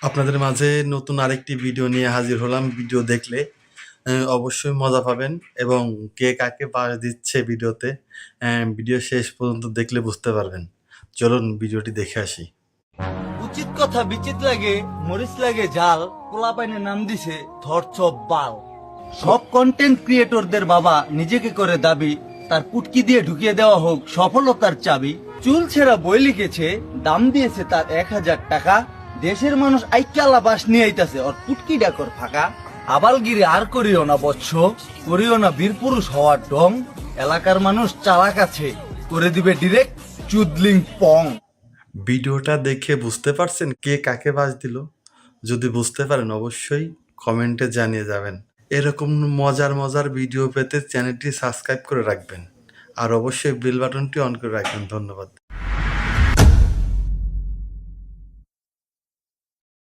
আপনাদের মাঝে নতুন আরেকটি ভিডিও নিয়ে হাজির হলাম। ভিডিও দেখলে অবশ্যই মজা পাবেন এবং কে কাকে বাস দিচ্ছে ভিডিওতে ভিডিও শেষ পর্যন্ত দেখলে বুঝতে পারবেন। চলুন ভিডিওটি দেখে আসি। উচিত কথা বিচিত লাগে, মরিচ লাগে জাল, পোলাপাইনে নাম দিছে ধরছপ বাল। সব কন্টেন্ট ক্রিয়েটরদের বাবা নিজেকে করে দাবি, তার পুটকি দিয়ে ঢুকিয়ে দেওয়া হোক সফলতার চাবি। চুল ছেঁড়া বই লিখেছে, দাম দিয়েছে তার 1000 টাকা। দেশের মানুষ আইকালা বাস নিয়ে আইতাছে ওর পুটকি ডাকর ফাঁকা। আবালগিরি আর করিও না বৎস, করিও না বীরপুরুষ হওয়ার ঢং। এলাকার মানুষ চালাক আছে, করে দিবে ডিরেক্ট চুদলিং পং। ভিডিওটা দেখে বুঝতে পারছেন কে কাকে বাস দিল? যদি বুঝতে পারেন অবশ্যই কমেন্টে জানিয়ে যাবেন। এরকম মজার মজার ভিডিও পেতে চ্যানেলটি সাবস্ক্রাইব করে রাখবেন আর অবশ্যই বেল বাটনটি অন করে রাখবেন। ধন্যবাদ।